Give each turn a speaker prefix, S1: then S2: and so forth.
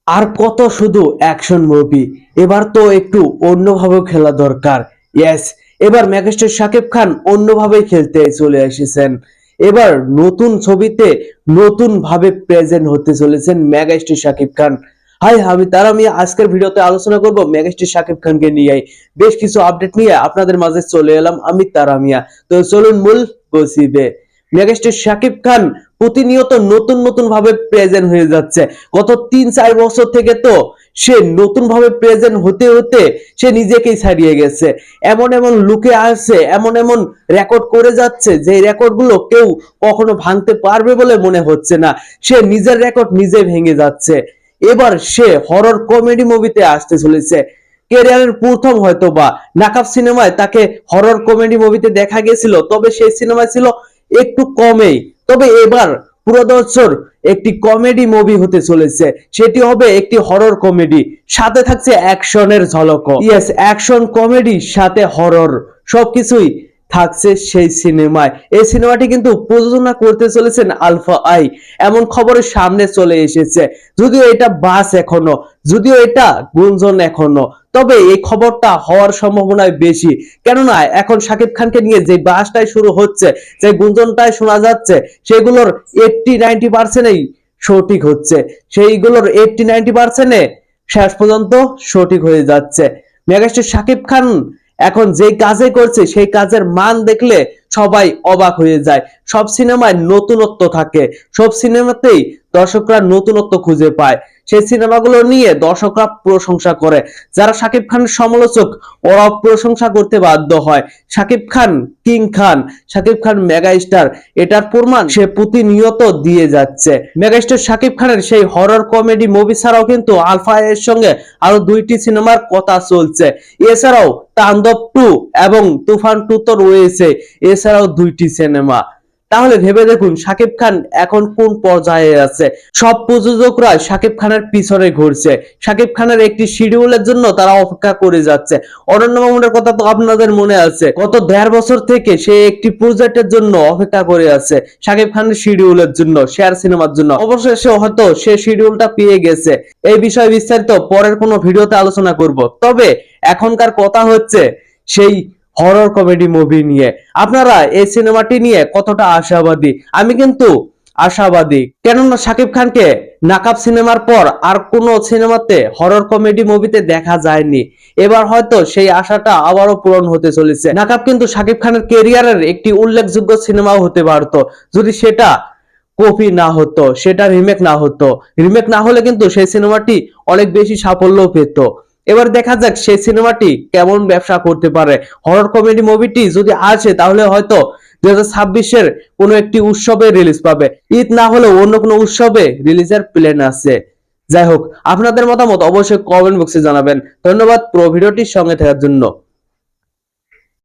S1: আর কত শুধু action movie, এবার তো একটু অন্যভাবে খেলা দরকার। ইয়েস, এবার মেগাস্টার শাকিব খান অন্যভাবে খেলতে চলে এসেছেন। এবার নতুন ছবিতে নতুন ভাবে প্রেজেন্ট হতে চলেছেন মেগাস্টার শাকিব খান। হাই, আমি আজকের ভিডিওতে আলোচনা করব মেগাস্টার শাকিব খানকে নিয়ে। বেশ কিছু আপডেট নিয়ে আপনাদের মাঝে চলে এলাম আমি তারামিয়া। তো চলুন মূল বসিবে। মেগাস্টার শাকিব খান প্রতিনিয়ত নতুন নতুন ভাবে প্রেজেন্ট হয়ে যাচ্ছে। গত ৩-৪ বছর থেকে তো সে নতুন ভাবে প্রেজেন্ট হতে হতে সে নিজেকেই ছাড়িয়ে গেছে। এমন এমন লুকে আসছে, এমন এমন রেকর্ড করে যাচ্ছে যে রেকর্ড গুলো কেউ কখনো ভাঙতে পারবে বলে মনে হচ্ছে না। সে নিজের রেকর্ড নিজে ভেঙে যাচ্ছে। এবার সে হরর কমেডি মুভিতে আসতে চলেছে। ক্যারিয়ারের প্রথম হয়তো বা নাকাব সিনেমায় তাকে হরর কমেডি মুভিতে দেখা গেছিল, তবে সেই সিনেমা ছিল একটু কমেই। তবে এবার পুরো দর্শক একটি কমেডি মুভি হতে চলেছে, সেটি হবে একটি হরর কমেডি, সাথে থাকছে অ্যাকশনের ঝলকও। ইয়েস, অ্যাকশন কমেডি সাথে হরর সবকিছুই থাকছে সেই সিনেমায়। এই সিনেমাটি কিন্তু প্রযোজনা করতে চলেছেন আলফা আই, এমন খবরের সামনে চলে এসেছে। যদিও এটা বাস এখনো, যদিও এটা গুঞ্জন এখনো, তবে এই খবরটা হওয়ার সম্ভাবনা বেশি। কেননা এখন শাকিব খানকে নিয়ে যে বাসটাই শুরু হচ্ছে, যে গুঞ্জনটাই শোনা যাচ্ছে, সেগুলোর 80-90% সঠিক হচ্ছে। সেইগুলোর 80-90% শেষ পর্যন্ত সঠিক হয়ে যাচ্ছে। মেগাস্টার শাকিব খান এখন যে কাজে করছে সেই কাজের মান দেখলে সবাই অবাক হয়ে যায়। সব সিনেমায় নতুনত্ব থাকে, সব সিনেমাতেই দর্শকরা নতুনত্ব খুঁজে পায়। সেই সিনেমাগুলো নিয়ে দর্শকরা প্রশংসা করে। যারা শাকিব খানের সমালোচক ওরা প্রশংসা করতে বাধ্য হয়। শাকিব খান কিং খান, শাকিব খান মেগা স্টার, এটার প্রমাণ সে প্রতিনিয়ত দিয়ে যাচ্ছে। মেগাস্টার শাকিব খানের সেই হরর কমেডি মুভি ছাড়াও কিন্তু আলফা এর সঙ্গে আরো 2টি সিনেমার কথা চলছে। এছাড়াও তাণ্ডব 2 এবং তুফান 2 তো রয়েছে, এছাড়াও 2টি সিনেমা। তাহলে ভেবে দেখুন শাকিব খান এখন কোন পর্যায়ে আছে। সব প্রযোজকরা শাকিব খানের পিছনে ঘুরছে, শাকিব খানের একটি শিডিউলের জন্য তারা অপেক্ষা করে যাচ্ছে। অনন্য মামুনের কথা তো আপনাদের মনে আছে, গত 1.5 বছর থেকে সে একটি প্রজেক্টের জন্য অপেক্ষা করে আছে, শাকিব খানের শিডিউলের জন্য, শেয়ার সিনেমার জন্য। অবশেষে হয়তো সে শিডিউলটা পেয়ে গেছে। এই বিষয়ে বিস্তারিত পরের কোনো ভিডিওতে আলোচনা করব। তবে এখনকার কথা হচ্ছে সেই হরর কমেডি মুভি নিয়ে। আপনারা এই সিনেমাটি নিয়ে কতটা আশাবাদী? আমি কিন্তু আশাবাদী, কেননা শাকিব খানকে নাকাব সিনেমার পর আর কোন সিনেমাতে হরর কমেডি মুভিতে দেখা যায়নি। এবার হয়তো সেই আশাটা আবারও পূরণ হতে চলেছে। নাকাব কিন্তু শাকিব খানের ক্যারিয়ারের একটি উল্লেখযোগ্য সিনেমাও হতে পারতো, যদি সেটা কপি না হতো, সেটা রিমেক না হতো। রিমেক না হলে কিন্তু সেই সিনেমাটি অনেক বেশি সাফল্য পেত। এবার দেখা যাক সেই সিনেমাটি কেমন ব্যবসা করতে পারে। হরর কমেডি মুভিটি যদি আসে তাহলে হয়তো 2026-এর কোনো একটি উৎসবে রিলিজ পাবে, ঈদ না হলেও অন্য কোনো উৎসবে রিলিজের প্ল্যান আছে। যাই হোক, আপনাদের মতামত অবশ্যই কমেন্ট বক্সে জানাবেন। ধন্যবাদ পুরো ভিডিওটির সঙ্গে থাকার জন্য।